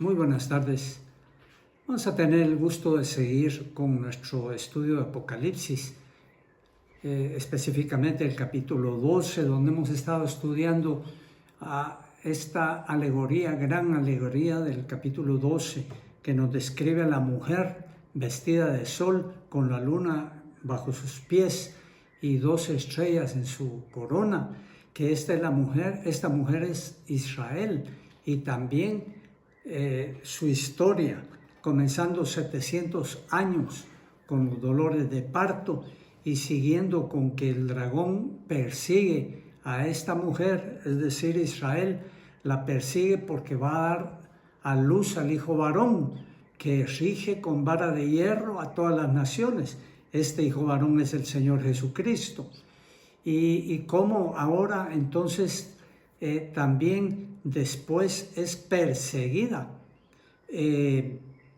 Muy buenas tardes. Vamos a tener el gusto de seguir con nuestro estudio de Apocalipsis, específicamente el capítulo 12, donde hemos estado estudiando esta alegoría, gran alegoría del capítulo 12, que nos describe a la mujer vestida de sol con la luna bajo sus pies y 12 estrellas en su corona, que esta mujer es Israel, y también su historia, comenzando 700 años con los dolores de parto y siguiendo con que el dragón persigue a esta mujer, es decir, Israel, la persigue porque va a dar a luz al hijo varón que rige con vara de hierro a todas las naciones. Este hijo varón es el Señor Jesucristo. Y cómo ahora entonces también después es perseguida.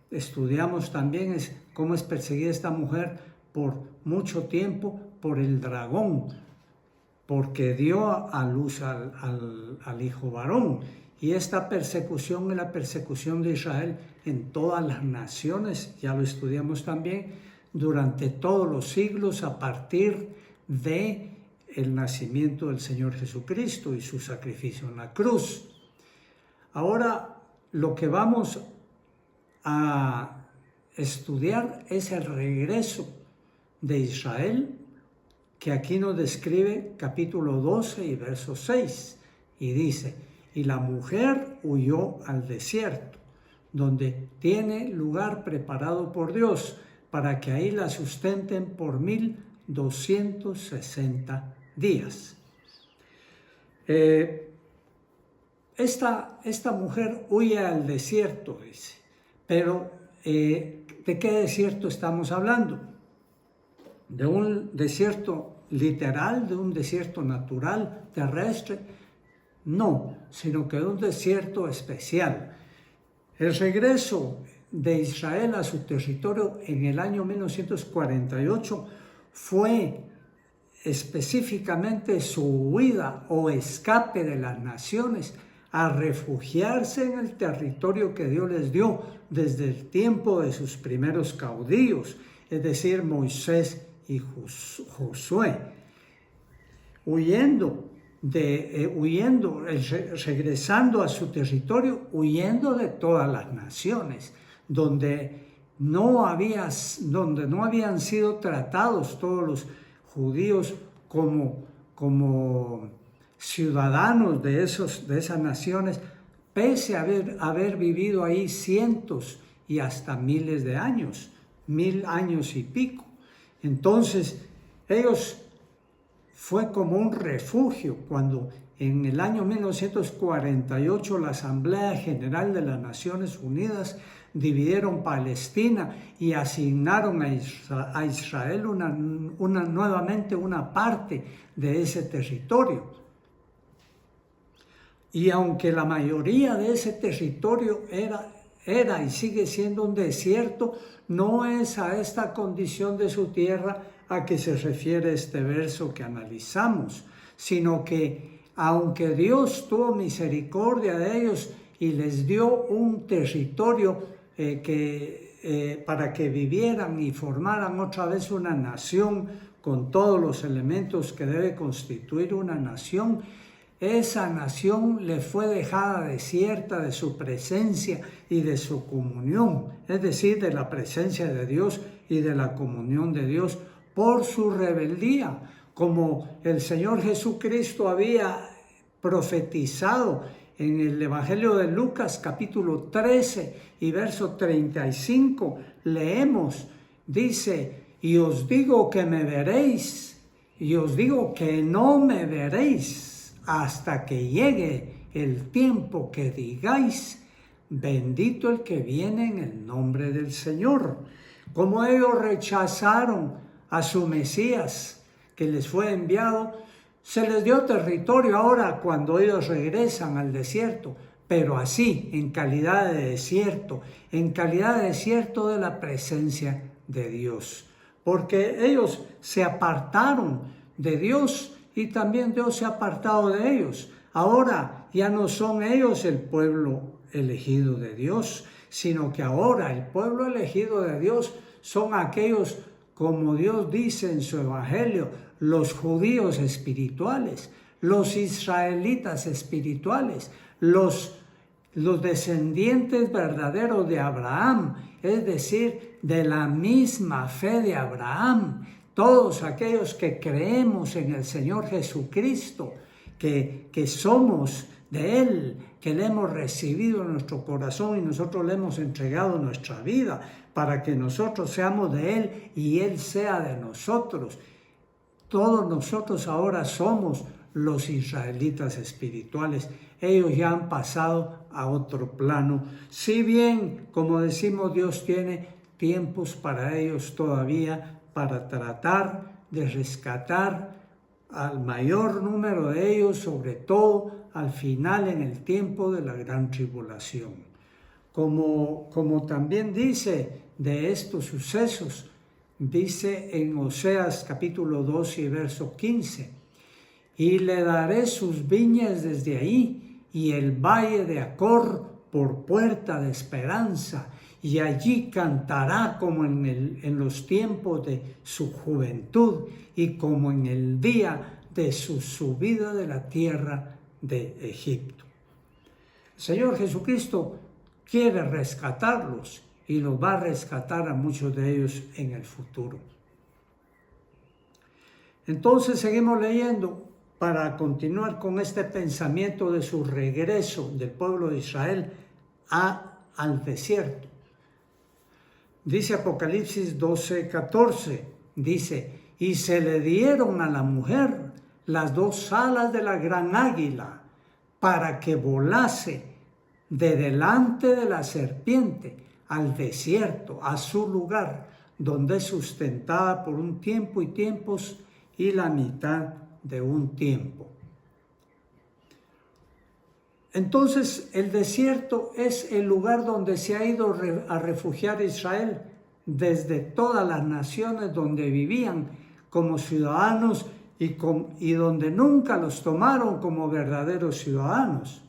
Estudiamos también cómo es perseguida esta mujer por mucho tiempo por el dragón, porque dio a luz al hijo varón. Y esta persecución es la persecución de Israel en todas las naciones, ya lo estudiamos también, durante todos los siglos a partir de el nacimiento del Señor Jesucristo y su sacrificio en la cruz. Ahora lo que vamos a estudiar es el regreso de Israel, que aquí nos describe capítulo 12 y verso 6, y dice: y la mujer huyó al desierto, donde tiene lugar preparado por Dios, para que ahí la sustenten por 1260 días. Esta mujer huye al desierto, dice, pero ¿de qué desierto estamos hablando? ¿De un desierto literal, de un desierto natural, terrestre? No, sino que de un desierto especial. El regreso de Israel a su territorio en el año 1948 fue específicamente su huida o escape de las naciones a refugiarse en el territorio que Dios les dio desde el tiempo de sus primeros caudillos, es decir, Moisés y Josué, regresando a su territorio, huyendo de todas las naciones, donde no habían sido tratados todos los judíos como ciudadanos de esas naciones, pese a haber vivido ahí cientos y hasta miles de años, 1000 años y pico. Entonces, ellos fue como un refugio cuando en el año 1948 la Asamblea General de las Naciones Unidas dividieron Palestina y asignaron a Israel nuevamente una parte de ese territorio. Y aunque la mayoría de ese territorio era y sigue siendo un desierto, no es a esta condición de su tierra a que se refiere este verso que analizamos, sino que aunque Dios tuvo misericordia de ellos y les dio un territorio para que vivieran y formaran otra vez una nación con todos los elementos que debe constituir una nación, esa nación le fue dejada desierta de su presencia y de su comunión, es decir, de la presencia de Dios y de la comunión de Dios por su rebeldía, como el Señor Jesucristo había profetizado en el Evangelio de Lucas capítulo 13 y verso 35, leemos, dice: y os digo que me veréis, y os digo que no me veréis, hasta que llegue el tiempo que digáis: bendito el que viene en el nombre del Señor. Como ellos rechazaron a su Mesías que les fue enviado, se les dio territorio ahora cuando ellos regresan al desierto, pero así, en calidad de desierto de la presencia de Dios, porque ellos se apartaron de Dios y también Dios se ha apartado de ellos. Ahora ya no son ellos el pueblo elegido de Dios, sino que ahora el pueblo elegido de Dios son aquellos, como Dios dice en su evangelio, los judíos espirituales, los israelitas espirituales, los descendientes verdaderos de Abraham, es decir, de la misma fe de Abraham, todos aquellos que creemos en el Señor Jesucristo, que somos de Él, que le hemos recibido en nuestro corazón y nosotros le hemos entregado nuestra vida para que nosotros seamos de Él y Él sea de nosotros. Todos nosotros ahora somos los israelitas espirituales. Ellos ya han pasado a otro plano. Si bien, como decimos, Dios tiene tiempos para ellos todavía para tratar de rescatar al mayor número de ellos, sobre todo al final en el tiempo de la gran tribulación. Como también dice de estos sucesos, dice en Oseas capítulo 2 y verso 15, y le daré sus viñas desde ahí, y el valle de Acor por puerta de esperanza, y allí cantará como en los tiempos de su juventud y como en el día de su subida de la tierra de Egipto. El Señor Jesucristo quiere rescatarlos y los va a rescatar a muchos de ellos en el futuro. Entonces seguimos leyendo para continuar con este pensamiento de su regreso del pueblo de Israel al desierto. Dice Apocalipsis 12:14, dice, y se le dieron a la mujer las dos alas de la gran águila para que volase de delante de la serpiente al desierto, a su lugar, donde es sustentada por un tiempo y tiempos y la mitad de un tiempo. Entonces el desierto es el lugar donde se ha ido a refugiar Israel desde todas las naciones donde vivían como ciudadanos y donde nunca los tomaron como verdaderos ciudadanos.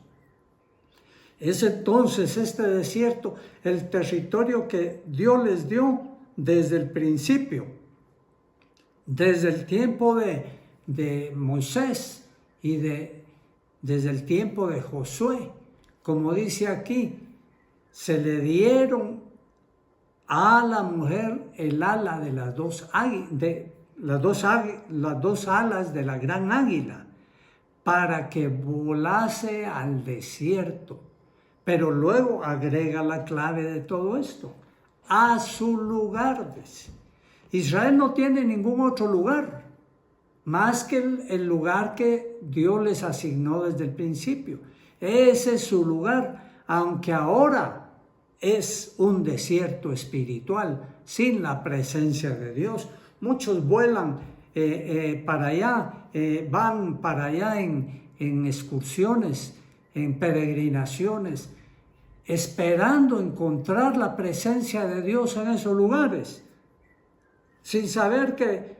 Es entonces este desierto el territorio que Dios les dio desde el principio, desde el tiempo de Moisés y desde el tiempo de Josué. Como dice aquí, se le dieron a la mujer el ala de las dos alas de la gran águila para que volase al desierto. Pero luego agrega la clave de todo esto, a su lugar. Israel no tiene ningún otro lugar más que el lugar que Dios les asignó desde el principio. Ese es su lugar, aunque ahora es un desierto espiritual, sin la presencia de Dios. Muchos vuelan para allá, van para allá en excursiones, en peregrinaciones, esperando encontrar la presencia de Dios en esos lugares, sin saber que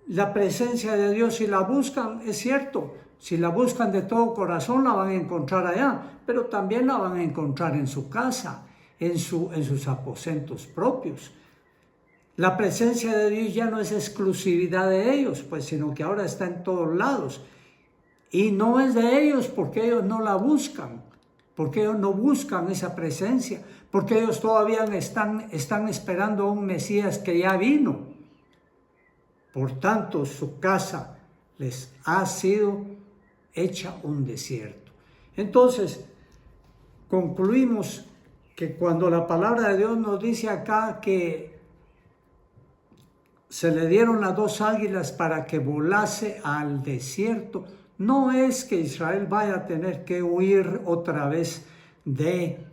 la presencia de Dios, si la buscan, es cierto, si la buscan de todo corazón la van a encontrar allá, pero también la van a encontrar en su casa, en sus aposentos propios. La presencia de Dios ya no es exclusividad de ellos, pues, sino que ahora está en todos lados. Y no es de ellos porque ellos no la buscan, porque ellos no buscan esa presencia, porque ellos todavía están esperando a un Mesías que ya vino. Por tanto, su casa les ha sido hecha un desierto. Entonces, concluimos que cuando la palabra de Dios nos dice acá que se le dieron las dos águilas para que volase al desierto, no es que Israel vaya a tener que huir otra vez de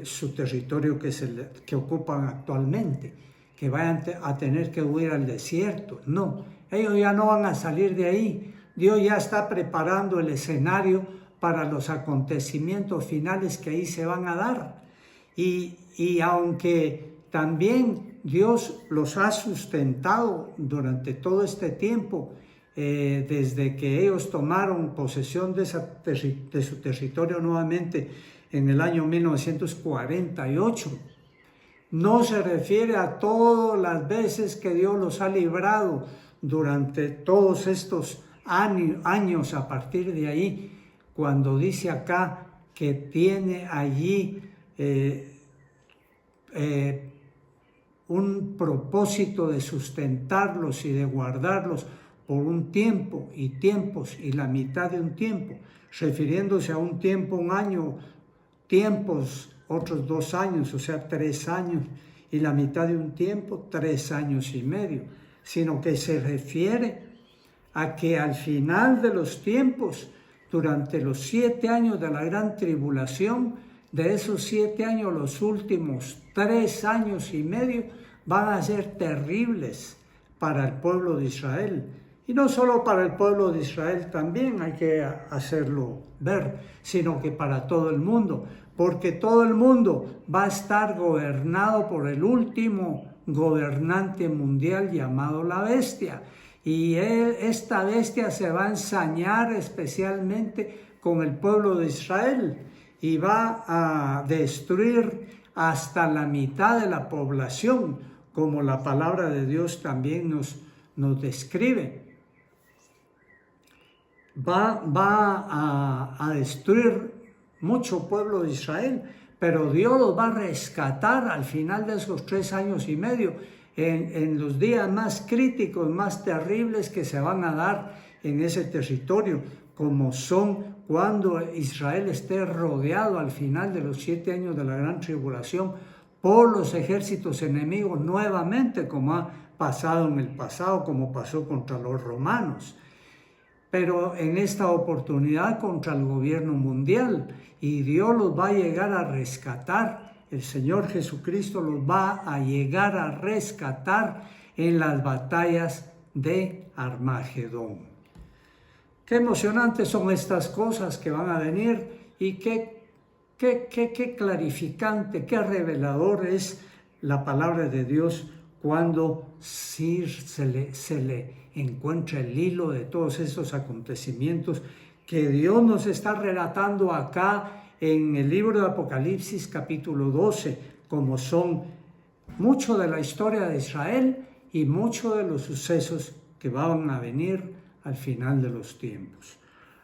su territorio que ocupan actualmente, que vayan a tener que huir al desierto. No, ellos ya no van a salir de ahí. Dios ya está preparando el escenario para los acontecimientos finales que ahí se van a dar. Y aunque también Dios los ha sustentado durante todo este tiempo desde que ellos tomaron posesión de su territorio nuevamente en el año 1948. No se refiere a todas las veces que Dios los ha librado durante todos estos años a partir de ahí, cuando dice acá que tiene allí un propósito de sustentarlos y de guardarlos por un tiempo y tiempos y la mitad de un tiempo, refiriéndose a un tiempo, un año, tiempos, otros 2 años, o sea, 3 años, y la mitad de un tiempo, 3 años y medio, sino que se refiere a que al final de los tiempos, durante los 7 años de la gran tribulación, de esos 7 años, los últimos 3 años y medio van a ser terribles para el pueblo de Israel. Y no solo para el pueblo de Israel, también hay que hacerlo ver, sino que para todo el mundo, porque todo el mundo va a estar gobernado por el último gobernante mundial llamado la bestia. Y esta bestia se va a ensañar especialmente con el pueblo de Israel y va a destruir hasta la mitad de la población, como la palabra de Dios también nos describe. Va a destruir mucho pueblo de Israel, pero Dios los va a rescatar al final de esos 3 años y medio, en los días más críticos, más terribles que se van a dar en ese territorio, como son cuando Israel esté rodeado al final de los 7 años de la gran tribulación por los ejércitos enemigos nuevamente, como ha pasado en el pasado, como pasó contra los romanos. Pero en esta oportunidad contra el gobierno mundial, y Dios los va a llegar a rescatar, el Señor Jesucristo los va a llegar a rescatar en las batallas de Armagedón. Qué emocionantes son estas cosas que van a venir y qué clarificante, qué revelador es la palabra de Dios cuando sí se le encuentra el hilo de todos estos acontecimientos que Dios nos está relatando acá en el libro de Apocalipsis capítulo 12, como son mucho de la historia de Israel y mucho de los sucesos que van a venir al final de los tiempos.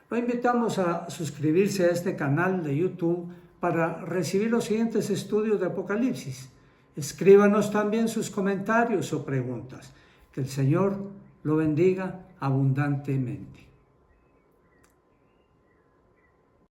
Lo invitamos a suscribirse a este canal de YouTube para recibir los siguientes estudios de Apocalipsis. Escríbanos también sus comentarios o preguntas. Que el Señor lo bendiga abundantemente.